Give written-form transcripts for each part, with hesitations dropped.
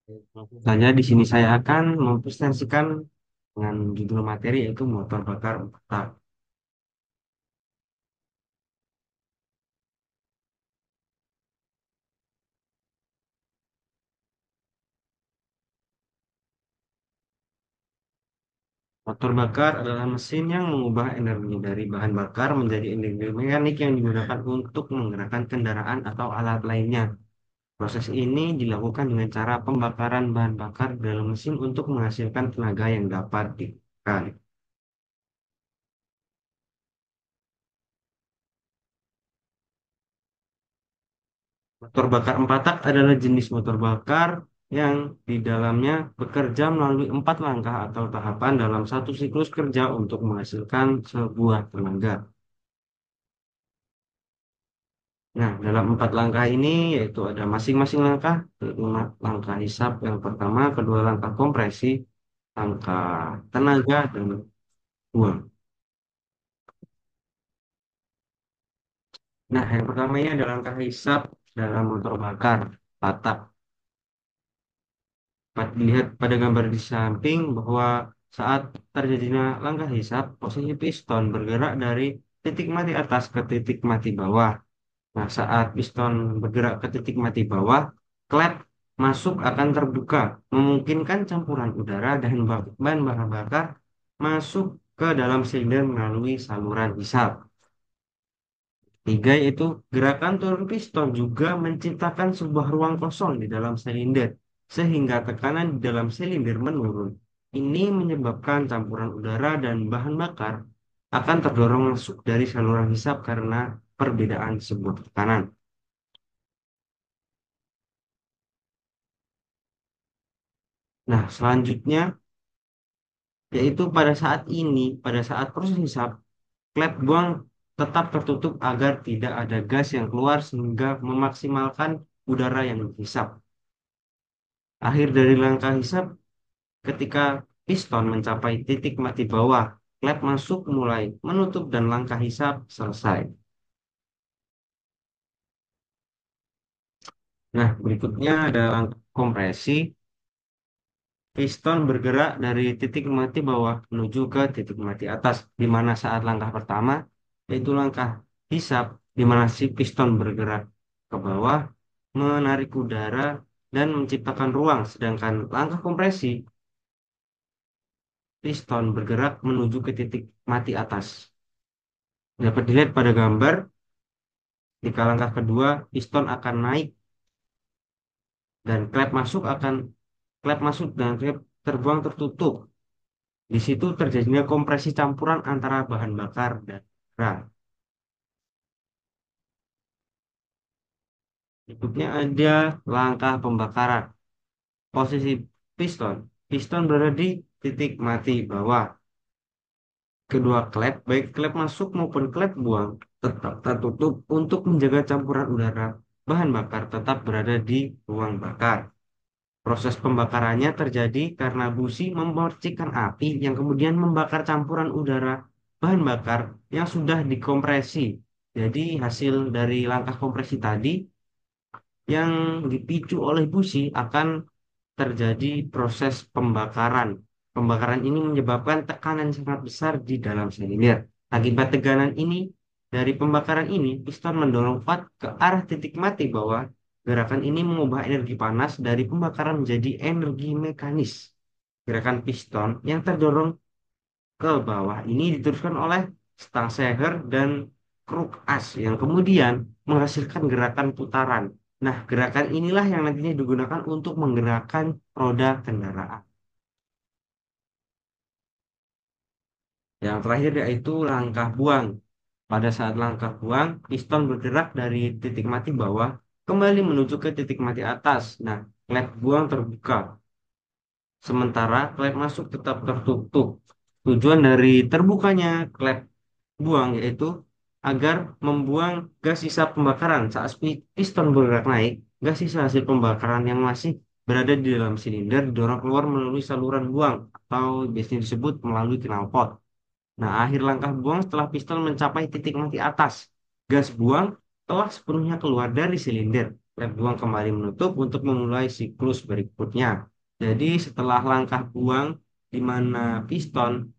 Misalnya di sini saya akan mempresentasikan dengan judul materi yaitu motor bakar empat tak. Motor bakar adalah mesin yang mengubah energi dari bahan bakar menjadi energi mekanik yang digunakan untuk menggerakkan kendaraan atau alat lainnya. Proses ini dilakukan dengan cara pembakaran bahan bakar dalam mesin untuk menghasilkan tenaga yang dapat digunakan. Motor bakar empat tak adalah jenis motor bakar yang di dalamnya bekerja melalui empat langkah atau tahapan dalam satu siklus kerja untuk menghasilkan sebuah tenaga. Nah, dalam empat langkah ini yaitu ada masing-masing langkah, yaitu langkah hisap yang pertama, kedua langkah kompresi, langkah tenaga, dan buang. Nah, yang pertama ini adalah langkah hisap dalam motor bakar patak. Dilihat pada gambar di samping bahwa saat terjadinya langkah hisap, posisi piston bergerak dari titik mati atas ke titik mati bawah. Nah, saat piston bergerak ke titik mati bawah, klep masuk akan terbuka, memungkinkan campuran udara dan bahan bakar masuk ke dalam silinder melalui saluran hisap. Tiga yaitu gerakan turun piston juga menciptakan sebuah ruang kosong di dalam silinder, sehingga tekanan di dalam silinder menurun. Ini menyebabkan campuran udara dan bahan bakar akan terdorong masuk dari saluran hisap karena perbedaan sebuah tekanan. Nah, selanjutnya yaitu pada saat proses hisap, klep buang tetap tertutup agar tidak ada gas yang keluar sehingga memaksimalkan udara yang dihisap. Akhir dari langkah hisap, ketika piston mencapai titik mati bawah, klep masuk mulai menutup dan langkah hisap selesai. Nah, berikutnya ada langkah kompresi. Piston bergerak dari titik mati bawah menuju ke titik mati atas, di mana saat langkah pertama, yaitu langkah hisap, di mana si piston bergerak ke bawah, menarik udara, dan menciptakan ruang, sedangkan langkah kompresi, piston bergerak menuju ke titik mati atas. Dapat dilihat pada gambar, di langkah kedua, piston akan naik dan klep masuk dan klep terbuang tertutup. Di situ terjadinya kompresi campuran antara bahan bakar dan udara. Berikutnya ada langkah pembakaran. Posisi piston. Piston berada di titik mati bawah. Kedua klep, baik klep masuk maupun klep buang, tetap tertutup untuk menjaga campuran udara. Bahan bakar tetap berada di ruang bakar. Proses pembakarannya terjadi karena busi memercikan api yang kemudian membakar campuran udara bahan bakar yang sudah dikompresi. Jadi hasil dari langkah kompresi tadi yang dipicu oleh busi akan terjadi proses pembakaran. Pembakaran ini menyebabkan tekanan sangat besar di dalam silinder. Akibat tekanan ini, dari pembakaran ini, piston mendorong pad ke arah titik mati bawah. Gerakan ini mengubah energi panas dari pembakaran menjadi energi mekanis. Gerakan piston yang terdorong ke bawah ini diteruskan oleh stang Seher dan kruk as yang kemudian menghasilkan gerakan putaran. Nah, gerakan inilah yang nantinya digunakan untuk menggerakkan roda kendaraan. Yang terakhir yaitu langkah buang. Pada saat langkah buang, piston bergerak dari titik mati bawah kembali menuju ke titik mati atas. Nah, klep buang terbuka. Sementara klep masuk tetap tertutup. Tujuan dari terbukanya klep buang yaitu agar membuang gas sisa pembakaran saat piston bergerak naik, gas sisa hasil pembakaran yang masih berada di dalam silinder didorong keluar melalui saluran buang atau biasanya disebut melalui knalpot. Nah, akhir langkah buang setelah piston mencapai titik mati atas, gas buang telah sepenuhnya keluar dari silinder. Klep buang kembali menutup untuk memulai siklus berikutnya. Jadi setelah langkah buang di mana piston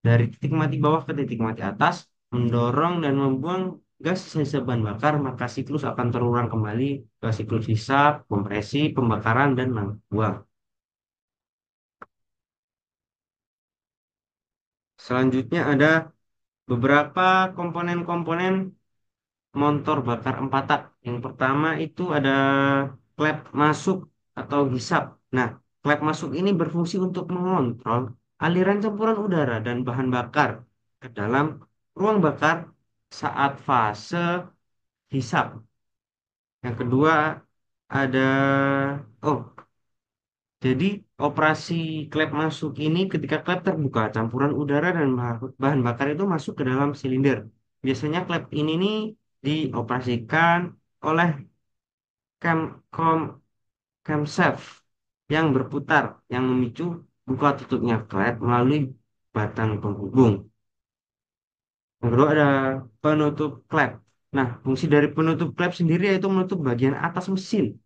dari titik mati bawah ke titik mati atas mendorong dan membuang gas sisa bahan bakar, maka siklus akan terulang kembali ke siklus hisap, kompresi, pembakaran, dan buang. Selanjutnya ada beberapa komponen-komponen motor bakar empat tak. Yang pertama itu ada klep masuk atau hisap. Nah, klep masuk ini berfungsi untuk mengontrol aliran campuran udara dan bahan bakar ke dalam ruang bakar saat fase hisap. Yang kedua ada oh, jadi operasi klep masuk ini ketika klep terbuka, campuran udara dan bahan bakar itu masuk ke dalam silinder. Biasanya klep ini nih dioperasikan oleh cam com camshaft yang berputar yang memicu buka tutupnya klep melalui batang penghubung. Yang kedua ada penutup klep. Nah, fungsi dari penutup klep sendiri yaitu menutup bagian atas mesin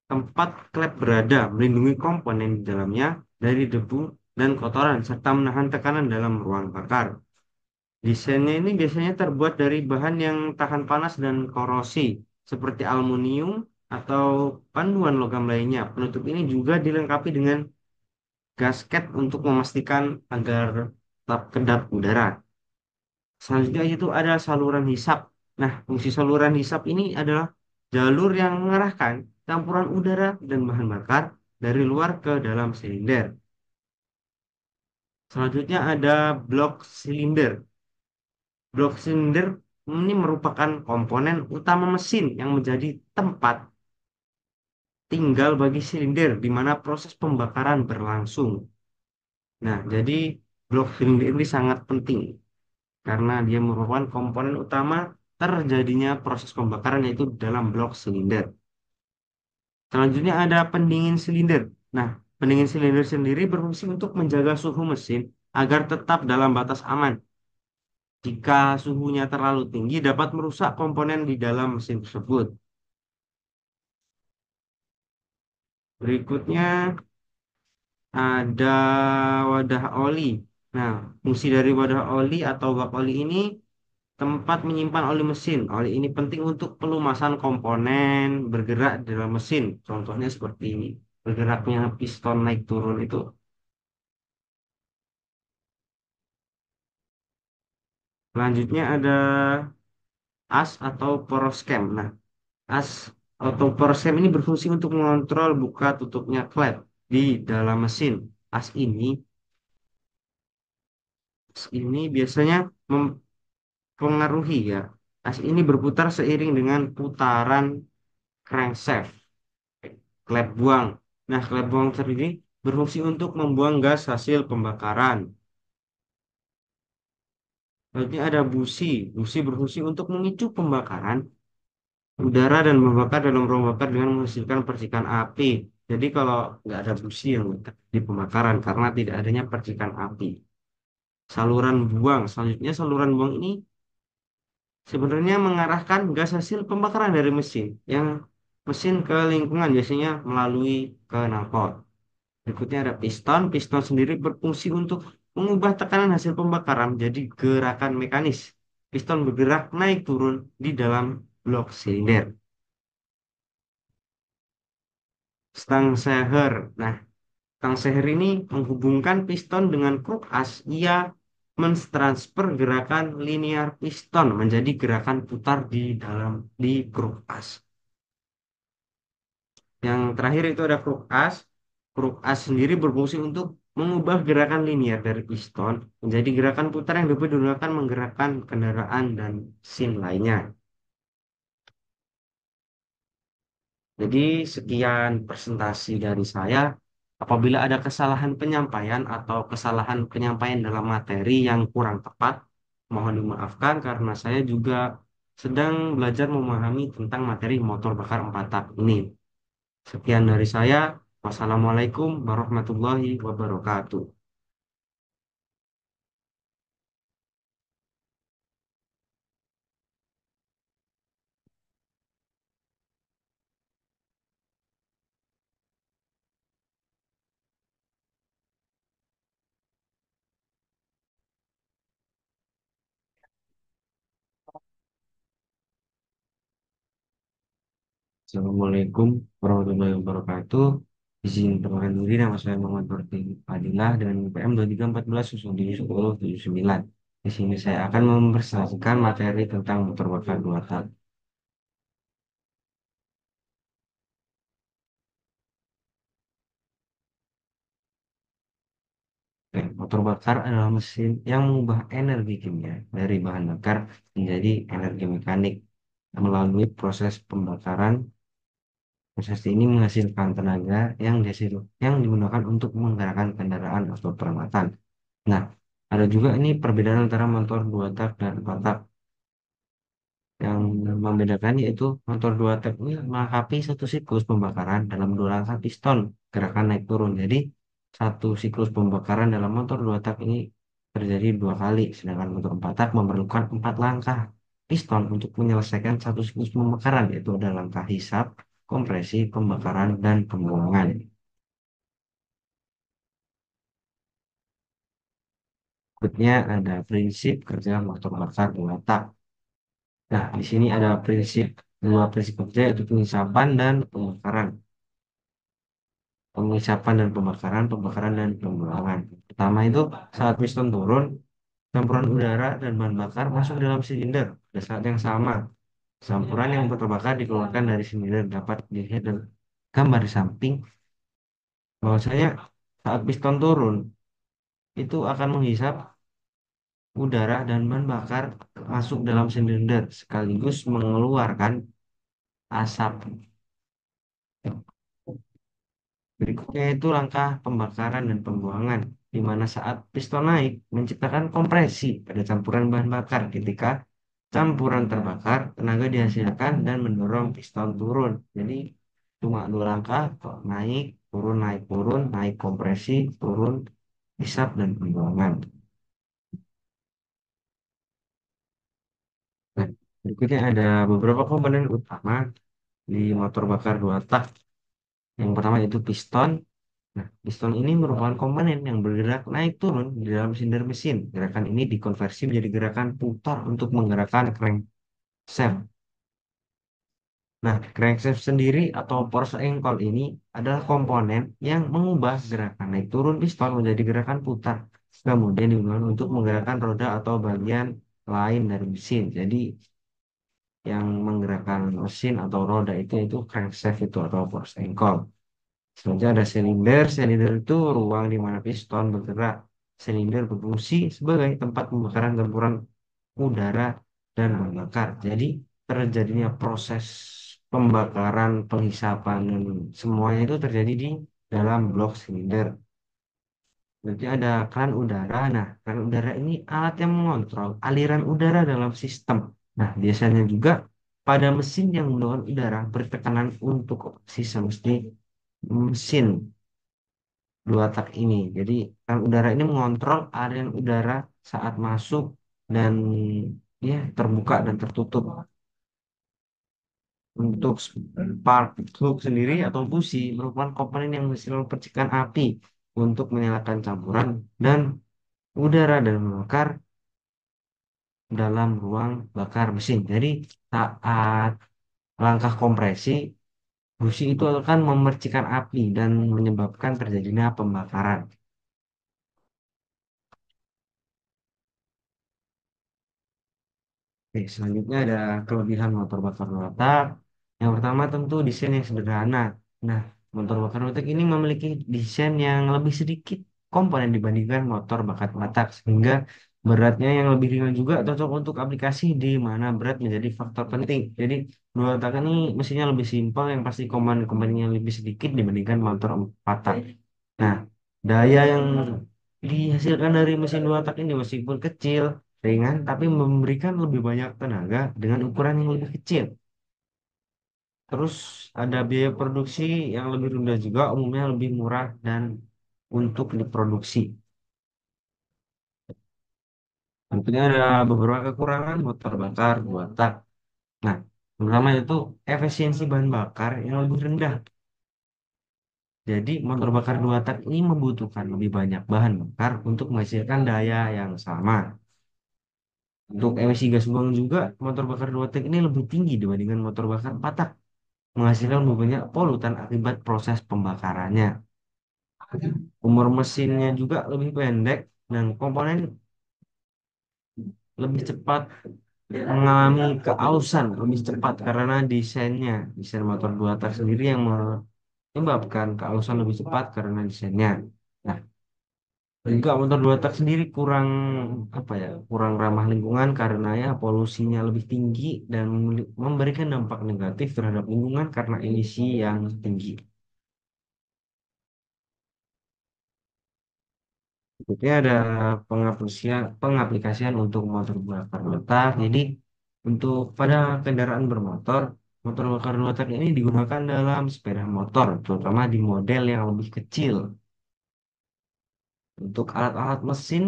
tempat klep berada, melindungi komponen di dalamnya dari debu dan kotoran, serta menahan tekanan dalam ruang bakar. Desainnya ini biasanya terbuat dari bahan yang tahan panas dan korosi, seperti aluminium atau panduan logam lainnya. Penutup ini juga dilengkapi dengan gasket untuk memastikan agar tetap kedap udara. Selanjutnya itu ada saluran hisap. Nah, fungsi saluran hisap ini adalah jalur yang mengarahkan campuran udara dan bahan bakar dari luar ke dalam silinder. Selanjutnya ada blok silinder. Blok silinder ini merupakan komponen utama mesin yang menjadi tempat tinggal bagi silinder di mana proses pembakaran berlangsung. Nah, jadi blok silinder ini sangat penting karena dia merupakan komponen utama terjadinya proses pembakaran yaitu dalam blok silinder. Selanjutnya ada pendingin silinder. Nah, pendingin silinder sendiri berfungsi untuk menjaga suhu mesin agar tetap dalam batas aman. Jika suhunya terlalu tinggi dapat merusak komponen di dalam mesin tersebut. Berikutnya ada wadah oli. Nah, fungsi dari wadah oli atau bak oli ini tempat menyimpan oli mesin. Oli ini penting untuk pelumasan komponen bergerak di dalam mesin. Contohnya seperti bergeraknya piston naik turun itu. Selanjutnya ada as atau poroscam. Nah, as atau poroscam ini berfungsi untuk mengontrol buka tutupnya klep di dalam mesin. As ini, as ini biasanya mempengaruhi ya. As ini berputar seiring dengan putaran crankshaft, klep buang. Nah, klep buang sendiri berfungsi untuk membuang gas hasil pembakaran. Selanjutnya ada busi. Busi berfungsi untuk memicu pembakaran udara dan membakar dalam ruang bakar dengan menghasilkan percikan api. Jadi kalau nggak ada busi yang di pembakaran karena tidak adanya percikan api. Saluran buang. Selanjutnya saluran buang ini sebenarnya mengarahkan gas hasil pembakaran dari mesin yang mesin ke lingkungan biasanya melalui knalpot. Berikutnya ada piston. Piston sendiri berfungsi untuk mengubah tekanan hasil pembakaran menjadi gerakan mekanis. Piston bergerak naik turun di dalam blok silinder. Stang seher. Nah, stang seher ini menghubungkan piston dengan kruk as. Ia mentransfer gerakan linear piston menjadi gerakan putar di dalam di kruk as. Yang terakhir itu ada kruk as. Kruk as sendiri berfungsi untuk mengubah gerakan linear dari piston menjadi gerakan putar yang dapat digunakan menggerakkan kendaraan dan mesin lainnya. Jadi sekian presentasi dari saya. Apabila ada kesalahan penyampaian atau kesalahan penyampaian dalam materi yang kurang tepat, mohon dimaafkan karena saya juga sedang belajar memahami tentang materi motor bakar empat tak ini. Sekian dari saya. Wassalamualaikum warahmatullahi wabarakatuh. Assalamualaikum warahmatullahi wabarakatuh. Izin perkenalkan diri, nama saya Muhammad Nurti Fadilah dengan NPM 2314 10 79. Di sini saya akan mempresentasikan materi tentang motor bakar dua tak. Oke, motor bakar adalah mesin yang mengubah energi kimia dari bahan bakar menjadi energi mekanik melalui proses pembakaran. Proses ini menghasilkan tenaga yang digunakan untuk menggerakkan kendaraan atau peralatan. Nah, ada juga ini perbedaan antara motor dua tak dan empat tak. Yang membedakan yaitu motor dua tak ini melengkapi satu siklus pembakaran dalam dua langkah piston gerakan naik turun. Jadi, satu siklus pembakaran dalam motor dua tak ini terjadi dua kali, sedangkan motor empat tak memerlukan empat langkah piston untuk menyelesaikan satu siklus pembakaran, yaitu ada langkah hisap, kompresi, pembakaran, dan pembuangan. Berikutnya ada prinsip kerja motor bakar dua tak. Nah, di sini ada dua prinsip kerja yaitu pengisapan dan pembakaran. Pengisapan dan pembakaran, pembakaran dan pembuangan. Pertama itu saat piston turun, campuran udara dan bahan bakar masuk dalam silinder pada saat yang sama. Campuran yang terbakar dikeluarkan dari silinder dapat dilihat dalam gambar di samping bahwasanya saat piston turun itu akan menghisap udara dan bahan bakar masuk dalam silinder sekaligus mengeluarkan asap. Berikutnya itu langkah pembakaran dan pembuangan, di mana saat piston naik menciptakan kompresi pada campuran bahan bakar. Ketika campuran terbakar, tenaga dihasilkan dan mendorong piston turun. Jadi cuma dua langkah, kok naik, turun, naik kompresi, turun, hisap dan pembuangan. Nah, berikutnya ada beberapa komponen utama di motor bakar dua tak. Yang pertama itu piston. Nah, piston ini merupakan komponen yang bergerak naik turun di dalam silinder mesin. Gerakan ini dikonversi menjadi gerakan putar untuk menggerakkan crankshaft. Nah, crankshaft sendiri atau force engkol ini adalah komponen yang mengubah gerakan naik turun piston menjadi gerakan putar. Kemudian digunakan untuk menggerakkan roda atau bagian lain dari mesin. Jadi, yang menggerakkan mesin atau roda itu crankshaft itu atau force engkol. Selanjutnya ada silinder. Silinder itu ruang di mana piston bergerak. Silinder berfungsi sebagai tempat pembakaran campuran udara dan bahan bakar. Jadi terjadinya proses pembakaran, penghisapan, dan semuanya itu terjadi di dalam blok silinder. Berarti ada keran udara. Nah, keran udara ini alat yang mengontrol aliran udara dalam sistem. Nah, biasanya juga pada mesin yang menggunakan udara bertekanan untuk operasi semesti mesin dua tak ini. Jadi kan udara ini mengontrol aliran udara saat masuk dan ya terbuka dan tertutup. Untuk spark plug sendiri atau busi merupakan komponen yang menghasilkan percikan api untuk menyalakan campuran dan udara dan membakar dalam ruang bakar mesin. Jadi saat langkah kompresi, busi itu akan memercikan api dan menyebabkan terjadinya pembakaran. Oke, selanjutnya ada kelebihan motor bakar watak. Yang pertama tentu desain yang sederhana. Nah, motor bakar watak ini memiliki desain yang lebih sedikit komponen dibandingkan motor bakar watak, sehingga beratnya yang lebih ringan juga cocok untuk aplikasi di mana berat menjadi faktor penting. Jadi, dua tak ini mesinnya lebih simpel, yang pasti komponen-komponennya lebih sedikit dibandingkan motor empat tak. Nah, daya yang dihasilkan dari mesin dua tak ini meskipun kecil, ringan, tapi memberikan lebih banyak tenaga dengan ukuran yang lebih kecil. Terus ada biaya produksi yang lebih rendah juga, umumnya lebih murah dan untuk diproduksi. Tentunya ada beberapa kekurangan motor bakar dua tak. Nah, pertama itu efisiensi bahan bakar yang lebih rendah. Jadi motor bakar dua tak ini membutuhkan lebih banyak bahan bakar untuk menghasilkan daya yang sama. Untuk emisi gas buang juga, motor bakar dua tak ini lebih tinggi dibandingkan motor bakar empat tak. menghasilkan lebih banyak polutan akibat proses pembakarannya. Umur mesinnya juga lebih pendek dan komponen lebih cepat mengalami keausan lebih cepat karena desain motor dua tak sendiri yang menyebabkan keausan lebih cepat karena desainnya. Nah, juga motor dua tak sendiri kurang apa ya, kurang ramah lingkungan karena ya polusinya lebih tinggi dan memberikan dampak negatif terhadap lingkungan karena emisi yang tinggi. Berikutnya ada pengaplikasian untuk motor bakar letak. Jadi untuk pada kendaraan bermotor, motor bakar letak ini digunakan dalam sepeda motor, terutama di model yang lebih kecil. Untuk alat-alat mesin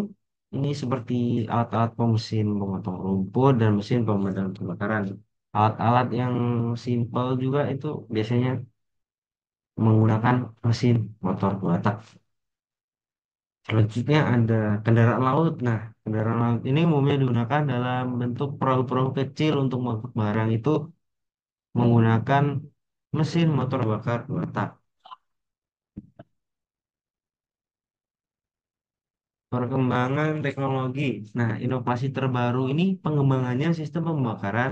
ini seperti alat-alat pemesin pemotong rumput dan mesin pemadam kebakaran. Alat-alat yang simpel juga itu biasanya menggunakan mesin motor dua tak. Selanjutnya ada kendaraan laut. Nah, kendaraan laut ini umumnya digunakan dalam bentuk perahu-perahu kecil untuk mengangkut barang itu menggunakan mesin motor bakar dua tak. Perkembangan teknologi. Nah, inovasi terbaru ini pengembangannya sistem pembakaran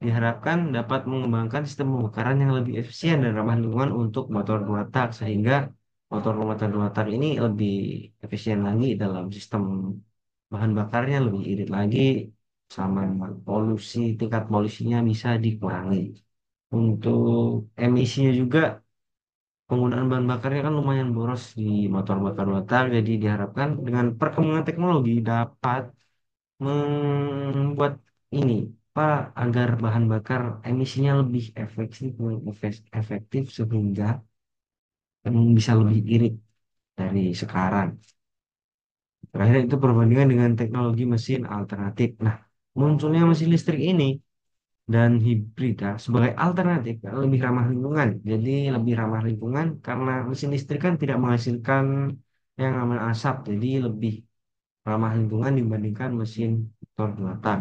diharapkan dapat mengembangkan sistem pembakaran yang lebih efisien dan ramah lingkungan untuk motor dua tak sehingga motor dua tak ini lebih efisien lagi dalam sistem bahan bakarnya lebih irit lagi sama tingkat polusinya bisa dikurangi. Untuk emisinya juga penggunaan bahan bakarnya kan lumayan boros di motor bakar watak, jadi diharapkan dengan perkembangan teknologi dapat membuat ini apa agar bahan bakar emisinya lebih efektif sehingga bisa lebih irit dari sekarang. Terakhir itu perbandingan dengan teknologi mesin alternatif. Nah, munculnya mesin listrik ini dan hibrida sebagai alternatif yang lebih ramah lingkungan. Jadi lebih ramah lingkungan karena mesin listrik kan tidak menghasilkan yang namanya asap, jadi lebih ramah lingkungan dibandingkan mesin motor buatan.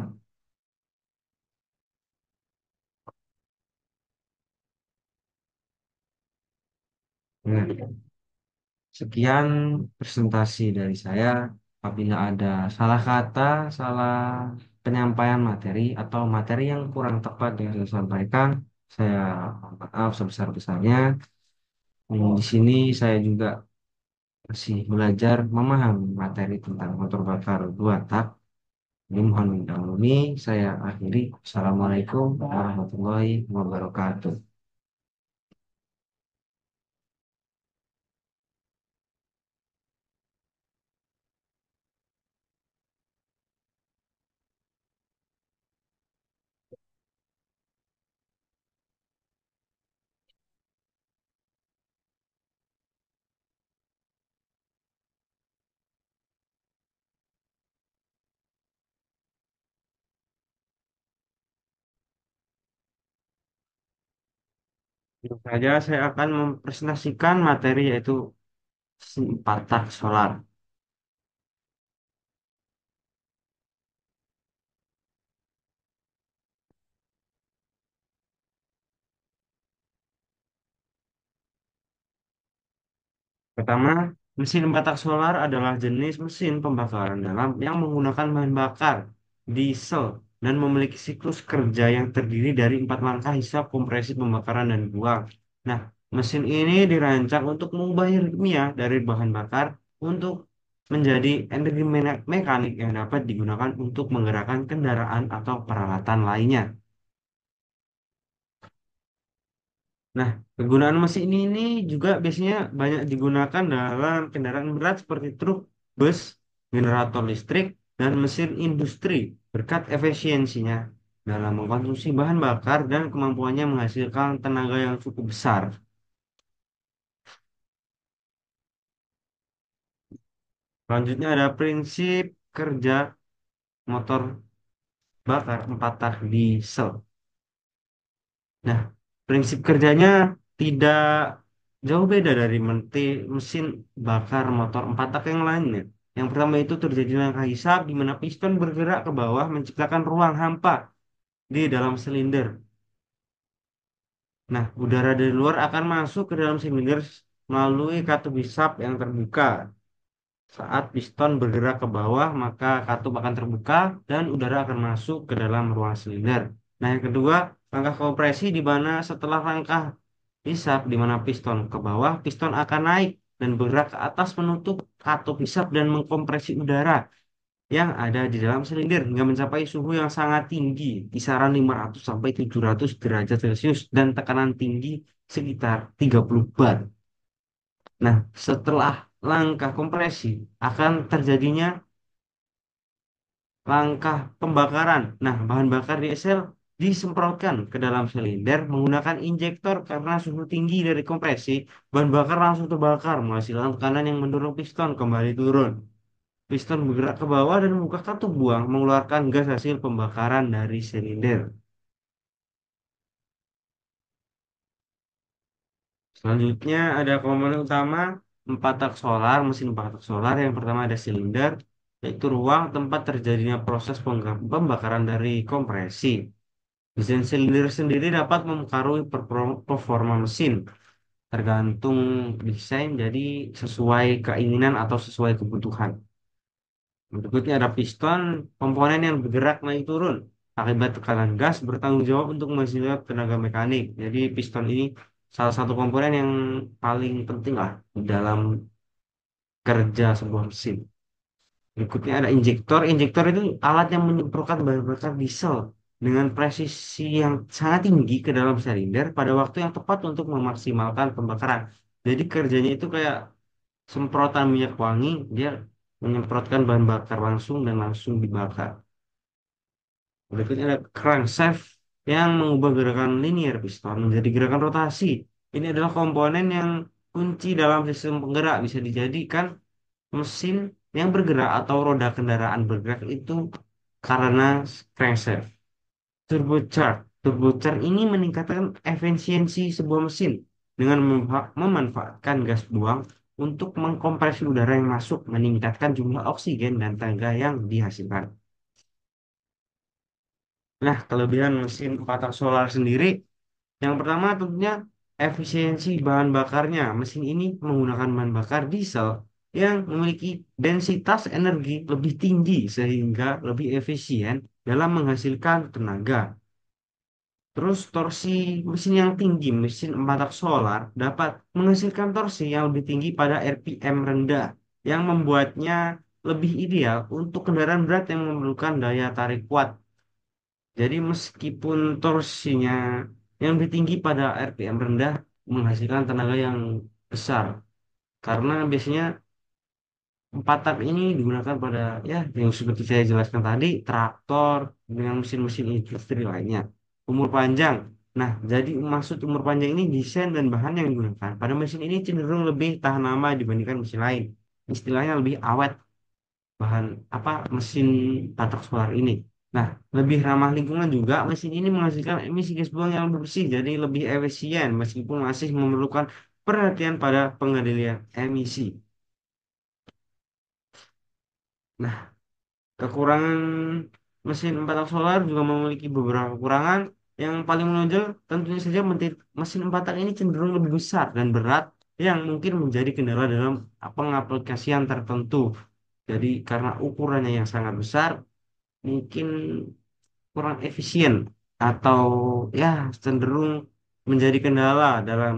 Nah, sekian presentasi dari saya. Apabila ada salah kata, salah penyampaian materi atau materi yang kurang tepat yang saya sampaikan, saya mohon maaf sebesar-besarnya. Di sini saya juga masih belajar memahami materi tentang motor bakar dua tak. Ini mohon dimaklumi, saya akhiri. Assalamualaikum warahmatullahi wabarakatuh. Tentu saja saya akan mempresentasikan materi yaitu empat tak solar. Pertama, mesin empat tak solar adalah jenis mesin pembakaran dalam yang menggunakan bahan bakar diesel dan memiliki siklus kerja yang terdiri dari empat langkah hisap, kompresi, pembakaran, dan buang. Nah, mesin ini dirancang untuk mengubah kimia dari bahan bakar untuk menjadi energi mekanik yang dapat digunakan untuk menggerakkan kendaraan atau peralatan lainnya. Nah, kegunaan mesin ini juga biasanya banyak digunakan dalam kendaraan berat seperti truk, bus, generator listrik, dan mesin industri berkat efisiensinya dalam mengkonsumsi bahan bakar dan kemampuannya menghasilkan tenaga yang cukup besar. Selanjutnya ada prinsip kerja motor bakar empat tak diesel. Nah, prinsip kerjanya tidak jauh beda dari mesin bakar motor empat tak yang lainnya. Yang pertama itu terjadi langkah hisap di mana piston bergerak ke bawah menciptakan ruang hampa di dalam silinder. Nah, udara dari luar akan masuk ke dalam silinder melalui katup hisap yang terbuka. Saat piston bergerak ke bawah, maka katup akan terbuka dan udara akan masuk ke dalam ruang silinder. Nah, yang kedua, langkah kompresi di mana setelah langkah hisap di mana piston ke bawah, piston akan naik dan bergerak ke atas menutup katup hisap dan mengkompresi udara yang ada di dalam silinder hingga mencapai suhu yang sangat tinggi, kisaran 500 sampai 700 derajat Celcius dan tekanan tinggi sekitar 30 bar. Nah, setelah langkah kompresi akan terjadinya langkah pembakaran. Nah, bahan bakar diesel disemprotkan ke dalam silinder menggunakan injektor karena suhu tinggi dari kompresi, bahan bakar langsung terbakar menghasilkan tekanan yang mendorong piston kembali turun. Piston bergerak ke bawah dan membuka katup buang, mengeluarkan gas hasil pembakaran dari silinder. Selanjutnya ada komponen utama empat tak solar, mesin empat tak solar. Yang pertama ada silinder, yaitu ruang tempat terjadinya proses pembakaran dari kompresi. Mesin silinder sendiri dapat mempengaruhi performa mesin, tergantung desain, jadi sesuai keinginan atau sesuai kebutuhan. Berikutnya ada piston, komponen yang bergerak naik turun. Akibat tekanan gas bertanggung jawab untuk menghasilkan tenaga mekanik. Jadi piston ini salah satu komponen yang paling penting lah di dalam kerja sebuah mesin. Berikutnya ada injektor. Injektor itu alat yang menyemprotkan bahan bakar diesel dengan presisi yang sangat tinggi ke dalam silinder pada waktu yang tepat untuk memaksimalkan pembakaran. Jadi kerjanya itu kayak semprotan minyak wangi, dia menyemprotkan bahan bakar langsung dan langsung dibakar. Berikutnya ada crankshaft yang mengubah gerakan linear piston menjadi gerakan rotasi. Ini adalah komponen yang kunci dalam sistem penggerak. Bisa dijadikan mesin yang bergerak atau roda kendaraan bergerak itu karena crankshaft. Turbocharge. Turbocharge ini meningkatkan efisiensi sebuah mesin dengan memanfaatkan gas buang untuk mengkompresi udara yang masuk, meningkatkan jumlah oksigen dan tenaga yang dihasilkan. Nah, kelebihan mesin patah solar sendiri, yang pertama tentunya efisiensi bahan bakarnya. Mesin ini menggunakan bahan bakar diesel yang memiliki densitas energi lebih tinggi sehingga lebih efisien dalam menghasilkan tenaga. Terus torsi mesin yang tinggi, mesin empat tak solar dapat menghasilkan torsi yang lebih tinggi pada RPM rendah yang membuatnya lebih ideal untuk kendaraan berat yang memerlukan daya tarik kuat. Jadi meskipun torsinya yang lebih tinggi pada RPM rendah menghasilkan tenaga yang besar karena biasanya empat tak ini digunakan pada ya yang seperti saya jelaskan tadi traktor dengan mesin-mesin industri lainnya. Umur panjang. Nah, jadi maksud umur panjang ini desain dan bahan yang digunakan pada mesin ini cenderung lebih tahan lama dibandingkan mesin lain. Istilahnya lebih awet bahan apa mesin tatak solar ini. Nah, lebih ramah lingkungan juga, mesin ini menghasilkan emisi gas buang yang lebih bersih, jadi lebih efisien meskipun masih memerlukan perhatian pada pengendalian emisi. Nah, kekurangan mesin empat tak solar juga memiliki beberapa kekurangan. Yang paling menonjol tentunya saja mesin empat tak ini cenderung lebih besar dan berat yang mungkin menjadi kendala dalam pengaplikasian tertentu. Jadi karena ukurannya yang sangat besar, mungkin kurang efisien atau ya cenderung menjadi kendala dalam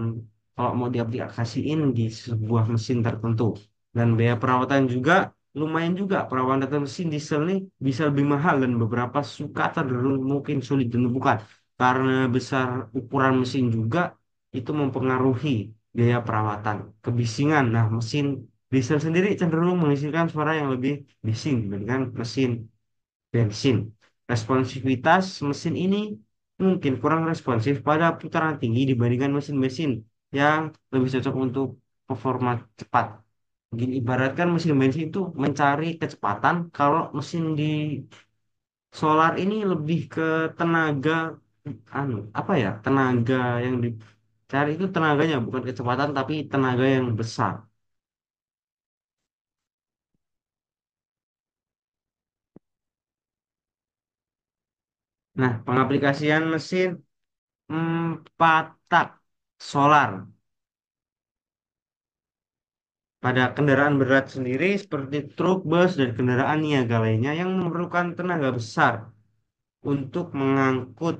kalau mau diaplikasiin di sebuah mesin tertentu. Dan biaya perawatan juga lumayan juga. Perawatan mesin diesel nih bisa lebih mahal dan beberapa suka cenderung mungkin sulit ditemukan. Karena besar ukuran mesin juga itu mempengaruhi biaya perawatan. Kebisingan. Nah, mesin diesel sendiri cenderung menghasilkan suara yang lebih bising dibandingkan mesin bensin. Responsivitas mesin ini mungkin kurang responsif pada putaran tinggi dibandingkan mesin-mesin yang lebih cocok untuk performa cepat. Mungkin ibaratkan mesin bensin itu mencari kecepatan, kalau mesin di solar ini lebih ke tenaga apa ya? Tenaga yang dicari itu tenaganya bukan kecepatan tapi tenaga yang besar. Nah, pengaplikasian mesin Patak solar pada kendaraan berat sendiri seperti truk, bus, dan kendaraan niaga lainnya yang memerlukan tenaga besar untuk mengangkut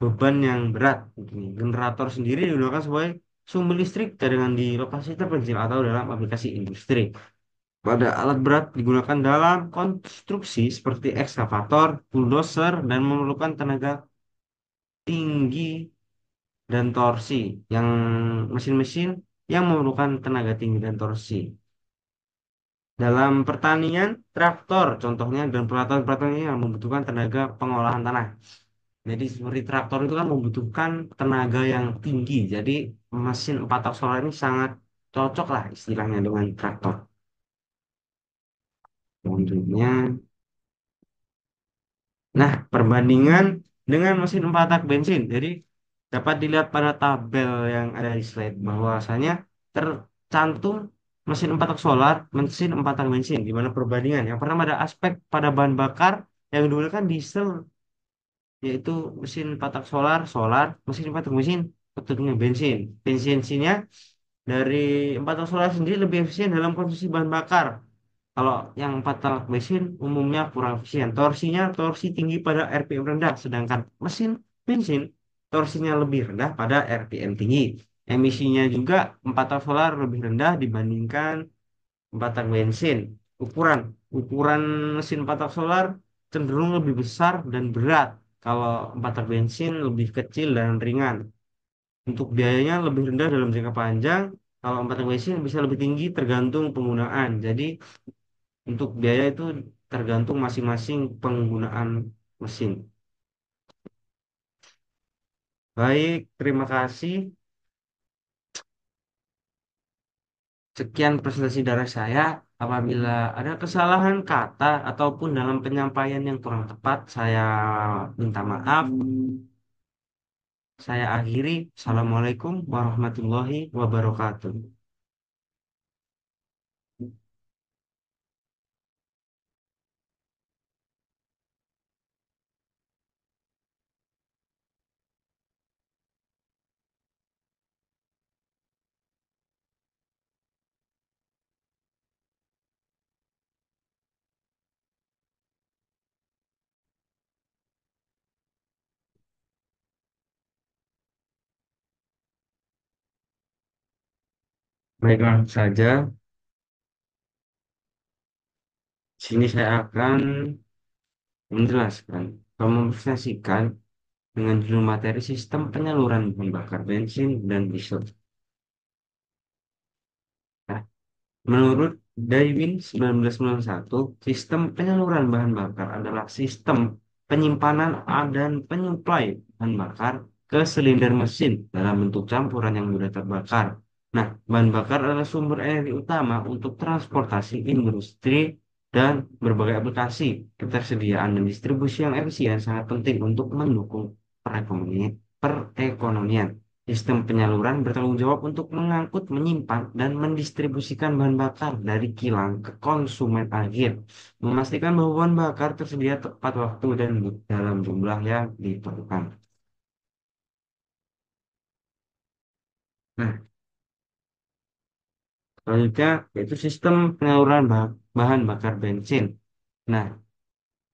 beban yang berat. Begini, generator sendiri digunakan sebagai sumber listrik cadangan di lokasi terpencil atau dalam aplikasi industri. Pada alat berat digunakan dalam konstruksi seperti ekskavator, bulldozer, dan memerlukan tenaga tinggi dan torsi. Yang mesin-mesin yang memerlukan tenaga tinggi dan torsi. Dalam pertanian, traktor contohnya dan peralatan-peralatan yang membutuhkan tenaga pengolahan tanah. Jadi seperti traktor itu kan membutuhkan tenaga yang tinggi. Jadi mesin empat tak solar ini sangat cocok lah istilahnya dengan traktor. Selanjutnya, nah perbandingan dengan mesin empat tak bensin. Jadi dapat dilihat pada tabel yang ada di slide bahwasanya tercantum mesin empat tak solar, mesin empat tak bensin. Di mana perbandingan? Yang pertama ada aspek pada bahan bakar yang digunakan diesel, yaitu mesin patak solar, mesin patak mesin tentunya bensin. Bensinnya dari patak solar sendiri lebih efisien dalam konsumsi bahan bakar. Kalau yang patak mesin umumnya kurang efisien. Torsi tinggi pada RPM rendah, sedangkan mesin bensin torsinya lebih rendah pada RPM tinggi. Emisinya juga patak solar lebih rendah dibandingkan batak bensin. Ukuran ukuran mesin batak solar cenderung lebih besar dan berat. Kalau batak bensin lebih kecil dan ringan. Untuk biayanya lebih rendah dalam jangka panjang. Kalau batak bensin bisa lebih tinggi tergantung penggunaan. Jadi untuk biaya itu tergantung masing-masing penggunaan mesin. Baik, terima kasih. Sekian presentasi dari saya. Apabila ada kesalahan kata ataupun dalam penyampaian yang kurang tepat, saya minta maaf. Saya akhiri. Assalamualaikum warahmatullahi wabarakatuh. Baiklah saja, sini saya akan menjelaskan atau mempresentasikan dengan judul materi sistem penyaluran bahan bakar bensin dan diesel. Nah, menurut Daiwin 1991, sistem penyaluran bahan bakar adalah sistem penyimpanan dan penyuplai bahan bakar ke silinder mesin dalam bentuk campuran yang mudah terbakar. Nah, bahan bakar adalah sumber energi utama untuk transportasi industri dan berbagai aplikasi. Ketersediaan dan distribusi yang efisien sangat penting untuk mendukung perekonomian. Sistem penyaluran bertanggung jawab untuk mengangkut, menyimpan, dan mendistribusikan bahan bakar dari kilang ke konsumen akhir, memastikan bahwa bahan bakar tersedia tepat waktu dan dalam jumlah yang diperlukan. Nah, selanjutnya yaitu sistem penyaluran bahan bakar bensin. Nah,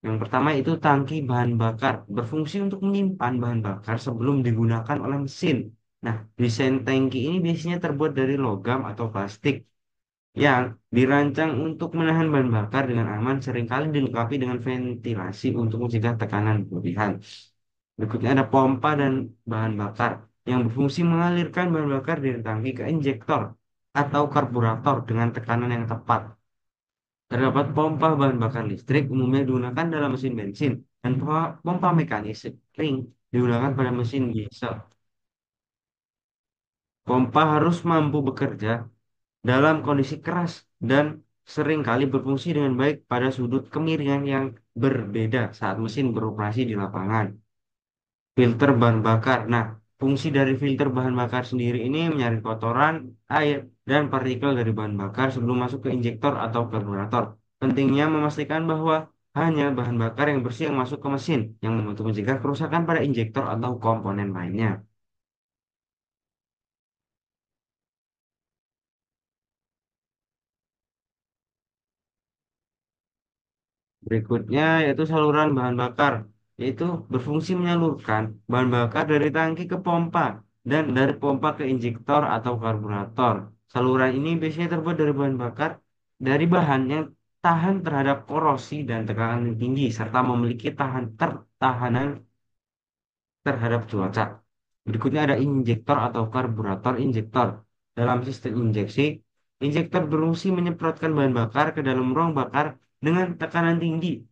yang pertama itu tangki bahan bakar berfungsi untuk menyimpan bahan bakar sebelum digunakan oleh mesin. Nah, desain tangki ini biasanya terbuat dari logam atau plastik yang dirancang untuk menahan bahan bakar dengan aman, seringkali dilengkapi dengan ventilasi untuk mencegah tekanan berlebihan. Berikutnya ada pompa dan bahan bakar yang berfungsi mengalirkan bahan bakar dari tangki ke injektor atau karburator dengan tekanan yang tepat. Terdapat pompa bahan bakar listrik umumnya digunakan dalam mesin bensin dan pompa mekanis ring digunakan pada mesin diesel. Pompa harus mampu bekerja dalam kondisi keras dan seringkali berfungsi dengan baik pada sudut kemiringan yang berbeda saat mesin beroperasi di lapangan. Filter bahan bakar. Nah, fungsi dari filter bahan bakar sendiri ini menyaring kotoran, air, dan partikel dari bahan bakar sebelum masuk ke injektor atau karburator. Pentingnya memastikan bahwa hanya bahan bakar yang bersih yang masuk ke mesin, yang membantu mencegah kerusakan pada injektor atau komponen lainnya. Berikutnya yaitu saluran bahan bakar, yaitu berfungsi menyalurkan bahan bakar dari tangki ke pompa dan dari pompa ke injektor atau karburator. Saluran ini biasanya terbuat dari bahan bakar dari bahan yang tahan terhadap korosi dan tekanan yang tinggi serta memiliki tahanan terhadap cuaca. Berikutnya ada injektor atau karburator injektor. Dalam sistem injeksi, injektor berfungsi menyemprotkan bahan bakar ke dalam ruang bakar dengan tekanan tinggi.